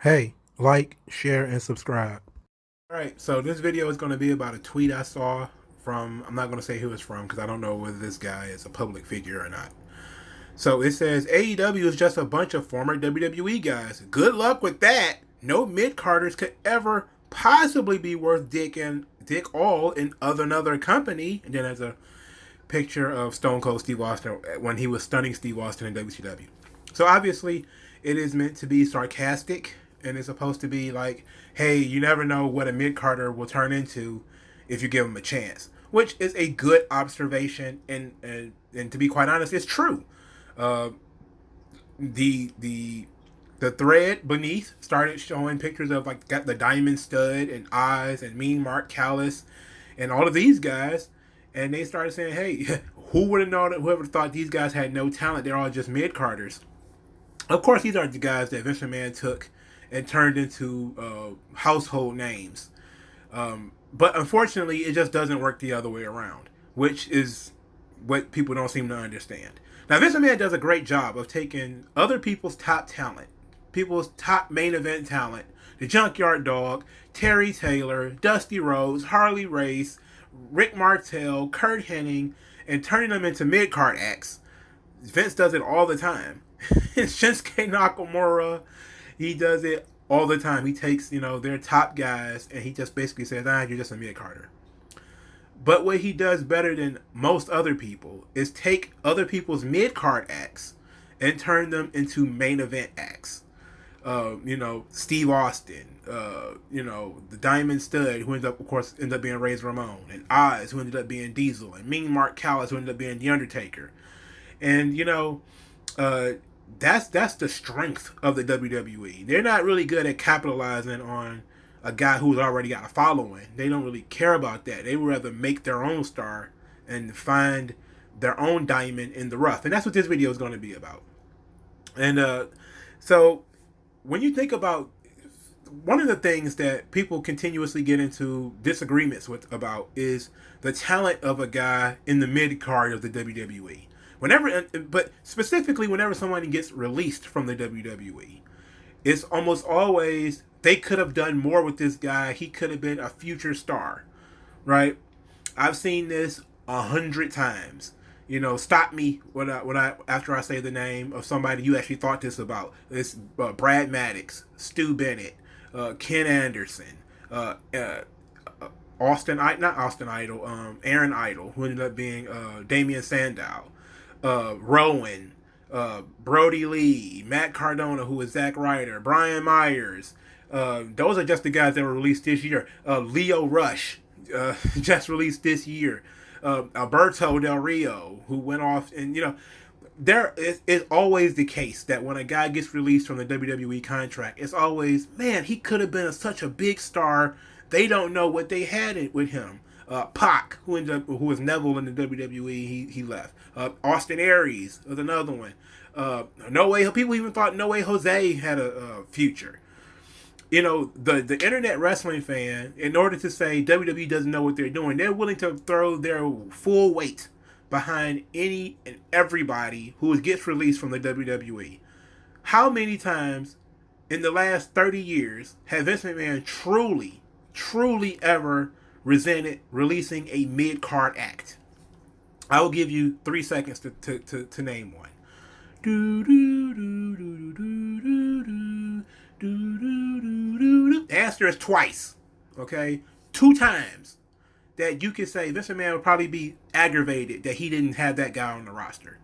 Hey, like, share, and subscribe. Alright, so this video is going to be about a tweet I saw from, I'm not going to say who it's from because I don't know whether this guy is a public figure or not. So it says, AEW is just a bunch of former WWE guys. Good luck with that. No mid-carders could ever possibly be worth dick all in another company. And then there's a picture of Stone Cold Steve Austin when he was stunning Steve Austin in WCW. So obviously, it is meant to be sarcastic, and it's supposed to be like, hey, you never know what a mid-carder will turn into if you give him a chance, which is a good observation, and to be quite honest, it's true. Uh, the thread beneath started showing pictures of like got the Diamond Stud and Eyes and Mean Mark Callis and all of these guys, and they started saying, "Hey, who would have known? Whoever thought these guys had no talent? They're all just mid carders." Of course, these are the guys that Vince McMahon took and turned into household names. But unfortunately, it just doesn't work the other way around, which is what people don't seem to understand. Now, Vince McMahon does a great job of taking other people's top talent, people's top main event talent, the Junkyard Dog, Terry Taylor, Dusty Rhodes, Harley Race, Rick Martel, Kurt Hennig, and turning them into mid card acts. Vince does it all the time. Shinsuke Nakamura, he does it all the time. He takes, their top guys and he just basically says, you're just a mid carder. But what he does better than most other people is take other people's mid card acts and turn them into main event acts. Steve Austin, the Diamond Stud, who ended up being Razor Ramon, and Oz, who ended up being Diesel, and Mean Mark Callis, who ended up being The Undertaker. And, that's the strength of the WWE. They're not really good at capitalizing on a guy who's already got a following. They don't really care about that. They would rather make their own star and find their own diamond in the rough. And that's what this video is going to be about. And so when you think about one of the things that people continuously get into disagreements with about is the talent of a guy in the mid card of the WWE. But specifically whenever somebody gets released from the WWE, it's almost always they could have done more with this guy. He could have been a future star, right? I've seen this 100 times. Stop me when I after I say the name of somebody you actually thought this about. It's Brad Maddox, Stu Bennett, Ken Anderson, Aaron Idol, who ended up being Damian Sandow, Rowan, Brody Lee, Matt Cardona, who is Zack Ryder, Brian Myers. Those are just the guys that were released this year. Leo Rush, just released this year. Alberto Del Rio, who went off, and there is always the case that when a guy gets released from the WWE contract, it's always, man, he could have been such a big star. They don't know what they had with him. Pac, who was Neville in the WWE, he left. Austin Aries was another one. No Way. People even thought No Way Jose had a future. The internet wrestling fan, in order to say WWE doesn't know what they're doing, they're willing to throw their full weight behind any and everybody who gets released from the WWE. How many times in the last 30 years have Vince McMahon truly ever resented releasing a mid-card act? I will give you 3 seconds to name one. The answer is twice. Okay? 2 times that you could say Vince McMahon would probably be aggravated that he didn't have that guy on the roster.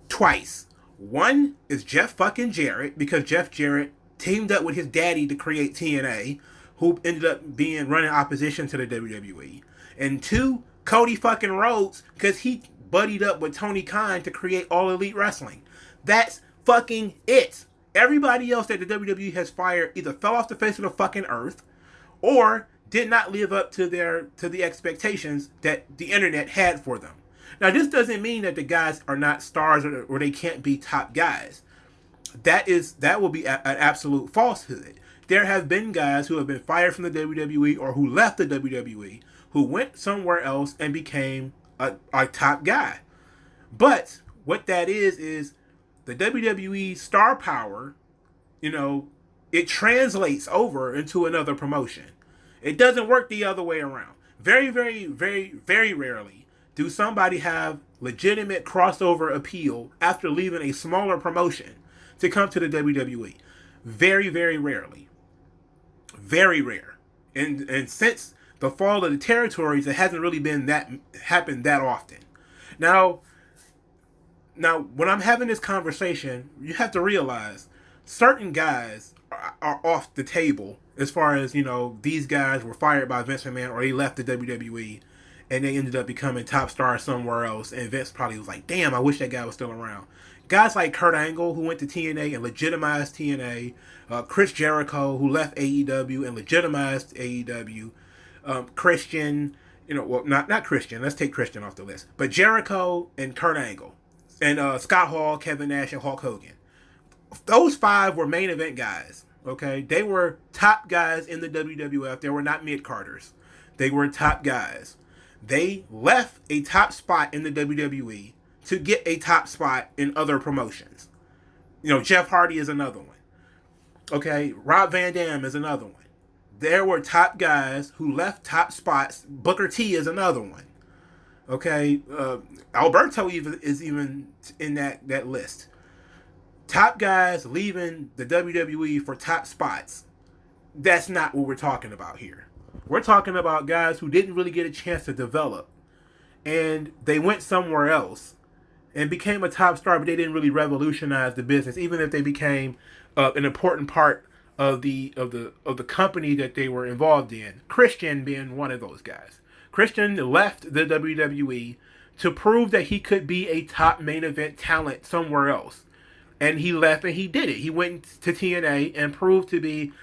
Twice. One is Jeff fucking Jarrett, because Jeff Jarrett teamed up with his daddy to create TNA, who ended up being running opposition to the WWE. And 2, Cody fucking Rhodes, because he buddied up with Tony Khan to create All Elite Wrestling. That's fucking it. Everybody else that the WWE has fired either fell off the face of the fucking earth or did not live up to the expectations that the internet had for them. Now, this doesn't mean that the guys are not stars or they can't be top guys. That will be an absolute falsehood. There have been guys who have been fired from the WWE or who left the WWE who went somewhere else and became a top guy. But what that is the WWE star power, it translates over into another promotion. It doesn't work the other way around. Very, very, very, very rarely do somebody have legitimate crossover appeal after leaving a smaller promotion to come to the WWE. Very, very rarely. Very rare. And since the fall of the territories, it hasn't really been that happened that often. Now, when I'm having this conversation, you have to realize certain guys are off the table as far as, these guys were fired by Vince McMahon or they left the WWE and they ended up becoming top stars somewhere else. And Vince probably was like, damn, I wish that guy was still around. Guys like Kurt Angle, who went to TNA and legitimized TNA, Chris Jericho, who left AEW and legitimized AEW, Christian, not Christian, let's take Christian off the list, but Jericho and Kurt Angle, and Scott Hall, Kevin Nash, and Hulk Hogan. Those 5 were main event guys, okay? They were top guys in the WWF. They were not mid-carders. They were top guys. They left a top spot in the WWE to get a top spot in other promotions. Jeff Hardy is another one. Okay, Rob Van Dam is another one. There were top guys who left top spots. Booker T is another one. Okay, Alberto is even in that list. Top guys leaving the WWE for top spots. That's not what we're talking about here. We're talking about guys who didn't really get a chance to develop, and they went somewhere else and became a top star, but they didn't really revolutionize the business, even if they became an important part of the company that they were involved in. Christian being one of those guys. Christian left the WWE to prove that he could be a top main event talent somewhere else. And he left and he did it. He went to TNA and proved to be...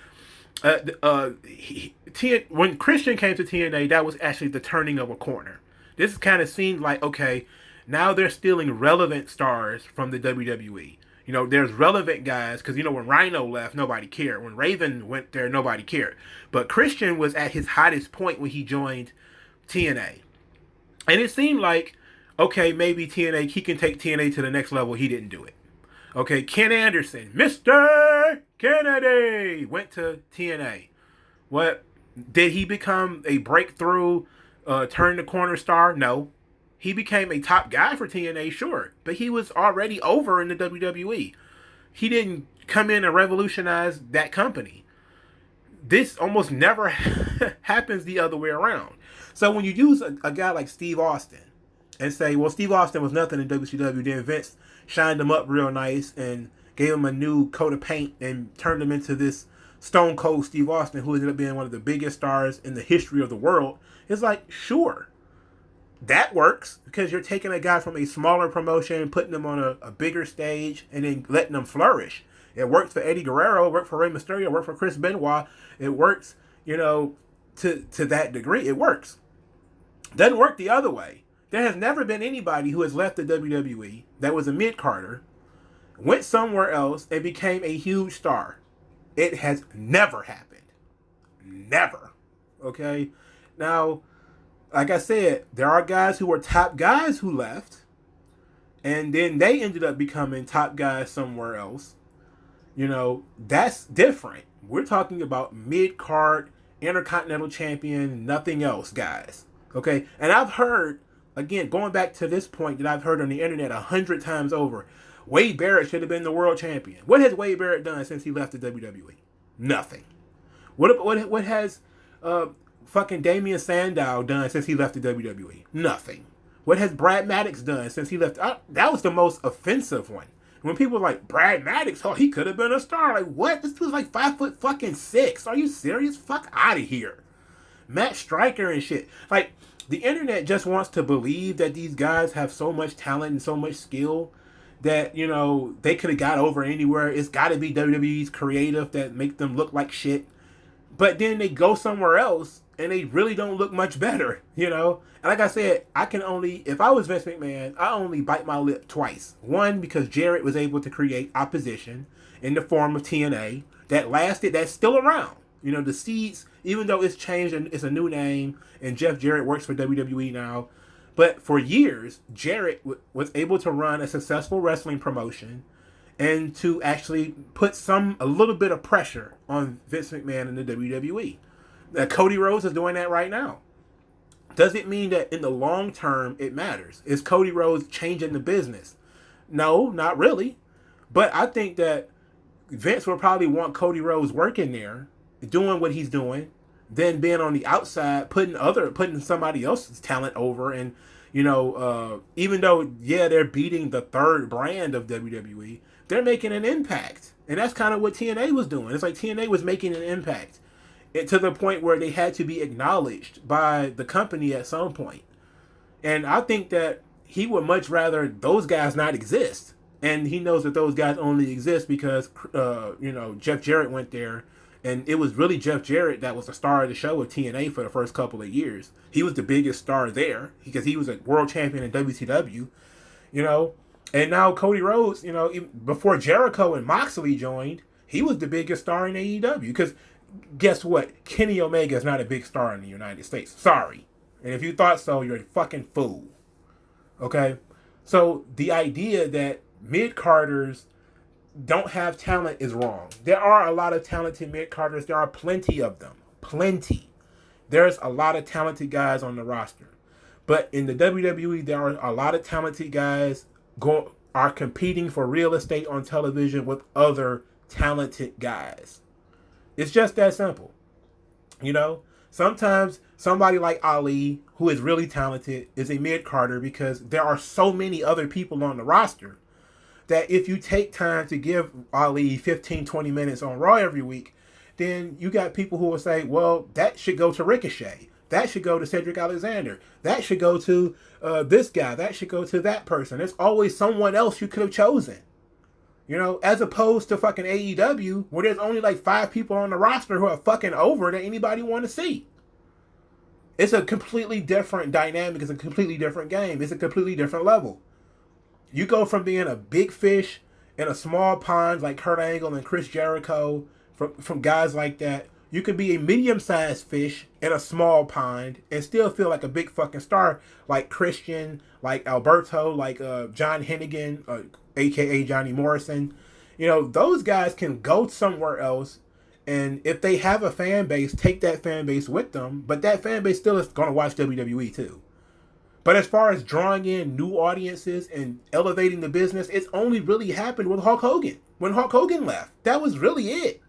when Christian came to TNA, that was actually the turning of a corner. This kind of seemed like, okay, now they're stealing relevant stars from the WWE. There's relevant guys, because, when Rhino left, nobody cared. When Raven went there, nobody cared. But Christian was at his hottest point when he joined TNA. And it seemed like, okay, maybe he can take TNA to the next level. He didn't do it. Okay, Ken Anderson, Mr. Kennedy, went to TNA. What? Did he become a breakthrough, turn the corner star? No. He became a top guy for TNA, sure. But he was already over in the WWE. He didn't come in and revolutionize that company. This almost never happens the other way around. So when you use a guy like Steve Austin and say, well, Steve Austin was nothing in WCW, then Vince shined him up real nice and gave him a new coat of paint and turned him into this Stone Cold Steve Austin, who ended up being one of the biggest stars in the history of the world. It's like, sure, that works, because you're taking a guy from a smaller promotion and putting him on a bigger stage and then letting them flourish. It worked for Eddie Guerrero, it worked for Rey Mysterio, it worked for Chris Benoit. It works, to that degree. It works. Doesn't work the other way. There has never been anybody who has left the WWE that was a mid-carder, went somewhere else, and became a huge star. It has never happened. Never. Okay? Now, like I said, there are guys who were top guys who left, and then they ended up becoming top guys somewhere else. That's different. We're talking about mid-card, intercontinental champion, nothing else, guys. Okay? And I've heard, again, going back to this point that I've heard on the internet 100 times over, Wade Barrett should have been the world champion. What has Wade Barrett done since he left the WWE? Nothing. What has fucking Damian Sandow done since he left the WWE? Nothing. What has Brad Maddox done since he left? That was the most offensive one. When people were like, Brad Maddox, oh, he could have been a star. Like, what? This dude's like 5'6". Are you serious? Fuck out of here. Matt Striker and shit. Like, the internet just wants to believe that these guys have so much talent and so much skill that, they could have got over anywhere. It's got to be WWE's creative that make them look like shit. But then they go somewhere else and they really don't look much better, And like I said, if I was Vince McMahon, I only bite my lip twice. One, because Jarrett was able to create opposition in the form of TNA that lasted, that's still around. The Seeds, even though it's changed and it's a new name, and Jeff Jarrett works for WWE now, but for years, Jarrett was able to run a successful wrestling promotion and to actually put a little bit of pressure on Vince McMahon and the WWE. Cody Rhodes is doing that right now. Does it mean that in the long term it matters? Is Cody Rhodes changing the business? No, not really. But I think that Vince will probably want Cody Rhodes working there, doing what he's doing, then being on the outside, putting somebody else's talent over, and even though they're beating the third brand of WWE, they're making an impact, and that's kind of what TNA was doing. It's like TNA was making an impact, to the point where they had to be acknowledged by the company at some point. And I think that he would much rather those guys not exist. And he knows that those guys only exist because, Jeff Jarrett went there. And it was really Jeff Jarrett that was the star of the show with TNA for the first couple of years. He was the biggest star there because he was a world champion in WCW, And now Cody Rhodes, before Jericho and Moxley joined, he was the biggest star in AEW. Because guess what? Kenny Omega is not a big star in the United States. Sorry. And if you thought so, you're a fucking fool. Okay? So the idea that mid-carders don't have talent is wrong. There are a lot of talented mid-carders. There are plenty of them. Plenty. There's a lot of talented guys on the roster. But in the WWE, there are a lot of talented guys are competing for real estate on television with other talented guys. It's just that simple. Sometimes somebody like Ali, who is really talented, is a mid-carder because there are so many other people on the roster that if you take time to give Ali 15, 20 minutes on Raw every week, then you got people who will say, well, that should go to Ricochet. That should go to Cedric Alexander. That should go to this guy. That should go to that person. There's always someone else you could have chosen. As opposed to fucking AEW, where there's only like 5 people on the roster who are fucking over that anybody want to see. It's a completely different dynamic. It's a completely different game. It's a completely different level. You go from being a big fish in a small pond like Kurt Angle and Chris Jericho, from guys like that. You can be a medium-sized fish in a small pond and still feel like a big fucking star, like Christian, like Alberto, like John Hennigan, a.k.a. Johnny Morrison. Those guys can go somewhere else, and if they have a fan base, take that fan base with them, but that fan base still is going to watch WWE too. But as far as drawing in new audiences and elevating the business, it's only really happened with Hulk Hogan. When Hulk Hogan left, that was really it.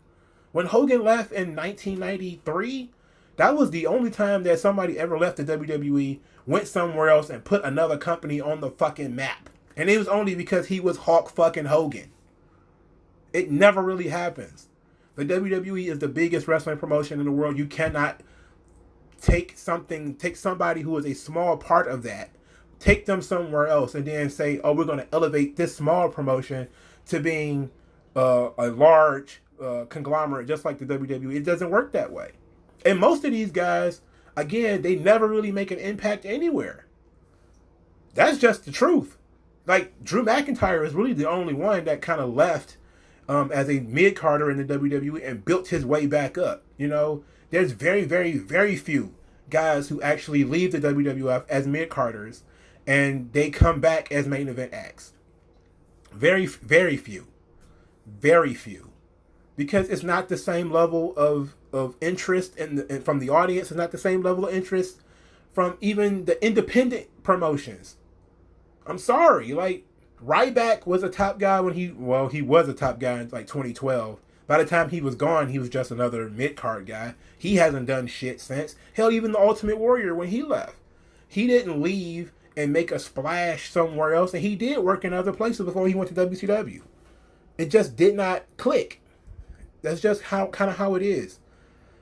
When Hogan left in 1993, that was the only time that somebody ever left the WWE, went somewhere else, and put another company on the fucking map. And it was only because he was Hulk fucking Hogan. It never really happens. The WWE is the biggest wrestling promotion in the world. You cannot take somebody who is a small part of that, take them somewhere else, and then say, oh, we're going to elevate this small promotion to being a large conglomerate just like the WWE. It doesn't work that way. And most of these guys, again, they never really make an impact anywhere. That's just the truth. Like, Drew McIntyre is really the only one that kind of left as a mid-carder in the WWE and built his way back up. There's very, very, very few guys who actually leave the WWF as mid-carders and they come back as main event acts. Very, very few. Very few. Because it's not the same level of interest from the audience. It's not the same level of interest from even the independent promotions. I'm sorry. Like, Ryback was a top guy when he was a top guy in like 2012. By the time he was gone, he was just another mid-card guy. He hasn't done shit since. Hell, even the Ultimate Warrior, when he left, he didn't leave and make a splash somewhere else, and he did work in other places before he went to WCW. It just did not click. That's just how it is.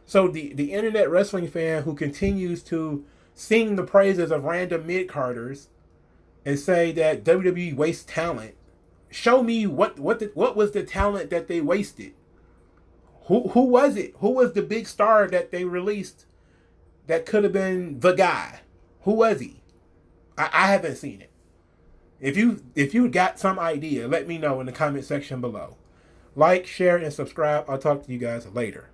So the internet wrestling fan who continues to sing the praises of random mid-carders and say that WWE wastes talent, show me what was the talent that they wasted. Who was it? Who was the big star that they released that could have been the guy? Who was he? I haven't seen it. If you got some idea, let me know in the comment section below. Like, share, and subscribe. I'll talk to you guys later.